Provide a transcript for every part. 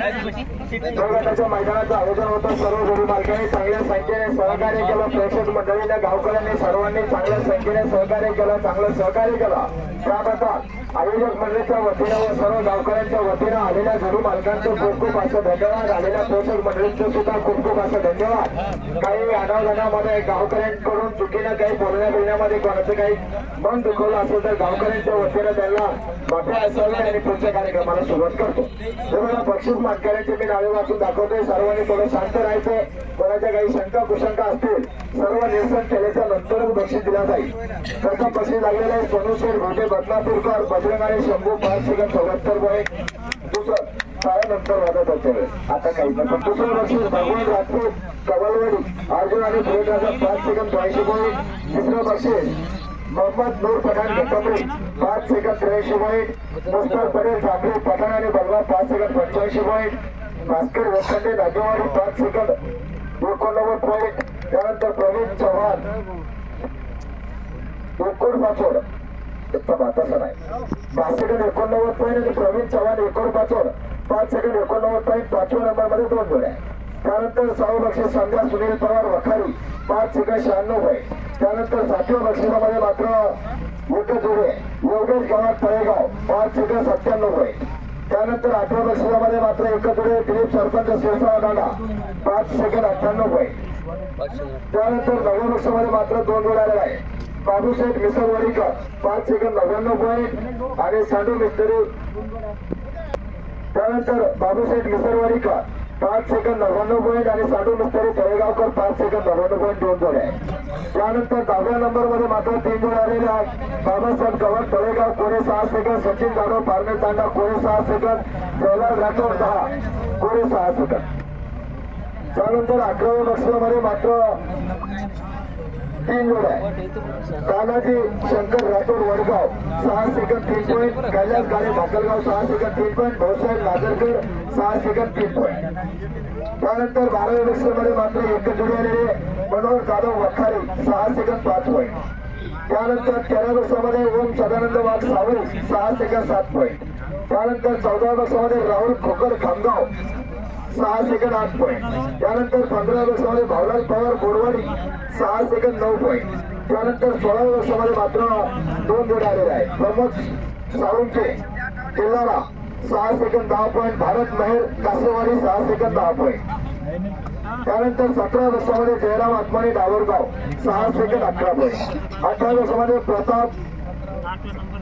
गटाच्या मैदानाचं आयोजन होतं। सर्व जोडी मालकांनी चांगल्या संख्येने सहकार्य केलं। प्रेक्षक मंडळीने गावकऱ्यांनी सर्वांनी चांगल्या संख्येने सहकार्य केलं, चांगलं सहकार्य केलं। त्याबद्दल आयोजक मंडळीच्या वतीनं व सर्व गावकऱ्यांच्या वतीनं आलेल्या जोडी मालकांचं खूप खूप असं धन्यवाद। आलेल्या प्रेक्षक मंडळींचं सुद्धा खूप खूप असं धन्यवाद। काही अनावधानामध्ये गावकऱ्यांकडून चुकीनं काही बोलण्यामध्ये कोणाचं काही मन दुखवलं असेल तर गावकऱ्यांच्या वतीनं त्यांना माफी असावी आणि पुढच्या कार्यक्रमाला सुरुवात करतो। तेव्हा बक्षीस मानकऱ्यांचे मी नावे वाचून दाखवतोय। सर्वांनी थोडं शांत राहायचं। कोणाच्या काही शंका कुशंका असतील सर्व निरसन केल्याच्या नंतरच बक्षीस दिला जाईल। प्रथम बक्षीस लागलेलं आहे सोनू शेठ भोटे बदनापूरकर बजरंग आणि शंभू 5 सेकंद 74 पॉईंट। दुसरं शाळेनंतर वादत असेल आता काही नाही। दुसरं बक्षीस भगवान राजपूत कवलवाडी अर्जुन आणि सुरेखाचा 5 सेकंद 82 पॉईंट। तिसरं बक्षीस मोहम्मद नूर पठाण घटमरी 5 सेकंद 83 पॉईंट। मुस्ताक पटेल ठाकरे पठाण आणि Balwa 5 second 85 point. Bhaskar Vasante Nagewadi 5 second 89 point. त्यानंतर प्रवीण चव्हाण एकोण पाचोड तसं नाही 5 सेकंद 89 पॉईंट आणि प्रवीण चव्हाण एकोण पाचोड 5 सेकंद 89 पॉईंट। 5व्या नंबर मध्ये 2 जोड्या। त्यानंतर 6वं बक्षीस संध्या सुनील पवार वखारी 5 सेकंद 96 पॉईंट। त्यानंतर 7व्या बक्षिसामध्ये मात्र एकच जोडे योगेश गावात तळेगाव 5 सेकंद 97 पॉईंट। त्यानंतर 8व्या बक्षिसामध्ये मात्र एकच जोडे दिलीप सरपंच शिरसाळा दादा 5 सेकंद 98 पॉईंट। त्यानंतर 9व्या बक्षिसामध्ये मात्र 2 जोडे आलेले आहे बाबूसाहेब मिसळवाडीकर 5 सेकंद 99 पॉईंट आणि सांडू मिस्त्री। त्यानंतर बाबूसाहेब मिसळवाडीकर 5 सेकंद 99 पॉईंट आणि सांडू मिस्त्री तळेगावकर 5 सेकंद 99 पॉईंट 2 जोडे आहे। त्यानंतर 10व्या नंबर मध्ये मात्र 3 जोडे आलेले आहेत बाबासाहेब गव्हाण तळेगाव कोणे 6 सेकंद सचिन जाधव पारनेर तांडा कोणे 6 सेकंद जयलाल राठोड 10 कोणे 6 सेकंद। त्यानंतर 11व्या बक्षिसामध्ये मात्र 3 जोड्या आहे तानाजी शंकर राठोड वडगाव 6 सेकंद 3 पॉईंट। कैलास गाडे ढाकलगाव 6 second 3 point. Bhausaheb Nagarkar 6 second 3 point. त्यानंतर 12व्या बक्षिसामध्ये मात्र एकच जोडी आलेले मनोहर जाधव वखारी 6 सेकंद 5 पॉईंट। त्यानंतर 13व्या बक्षिसामध्ये ओम सदानंद वाघ सावळी 6 सेकंद 7 पॉईंट। त्यानंतर 14व्या बक्षिसामध्ये राहुल खोकर खामगाव 6 सेकंद 8 पॉईंट। त्यानंतर 15व्या बक्षिसामध्ये भावलाल पवार बोरवाडी 6 सेकंद 9 पॉईंट। त्यानंतर 16व्या बक्षिसामध्ये मात्र 2 जोडे आलेले आहेत Pramod Salunke Killara 6 second 10 point. Bharat Mehar Kasewadi 6 second 10 point. त्यानंतर 17व्या बक्षिसामध्ये जयराम आत्माने डावरगाव 6 सेकंद 11 पॉईंट। 18व्या बक्षिसामध्ये प्रताप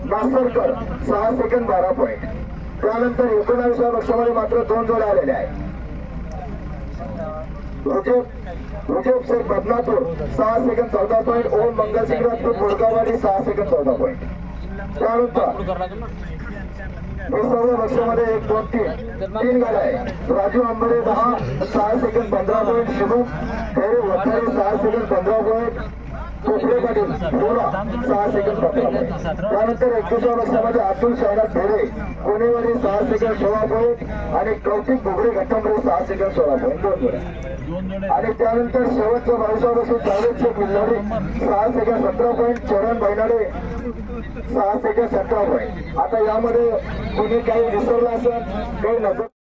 नासरकर 6 सेकंद 12 पॉईंट। त्यानंतर 19व्या बक्षिसामध्ये मात्र 2 जोडे आलेले आहेत Rujeb Shaikh Badnapur 6 second 14 point. Om Mangalsingh Rajput Borgaonwadi 6 second 14 point. त्यानंतर 20व्या बक्षामध्ये 1 2 3 गाड्या आहे राजू आंबरे 6 सेकंद 15 पॉईंट। शुभम खैरे वखारी 6 सेकंद 15 पॉईंट। कोपरे पाटील 6 सेकंद 15 पॉईंट। त्यानंतर 21व्या बक्षामध्ये अतुल शहरात भेरे कोणेवाडी 6 सेकंद 16 पॉईंट आणि कौतिक घुगडे घटमरे 6 सेकंद 16 पॉईंट 2 जोड्या। आणि त्यानंतर शेवटचं 22व्या बक्षीस जावेद शेख बिल्लाडी 6 सेकंद 17 पॉईंट। चरण बैनाडे 6 सेकंद 17 पॉईंट। आता यामध्ये कोणी काही विसरलं असेल काही नजर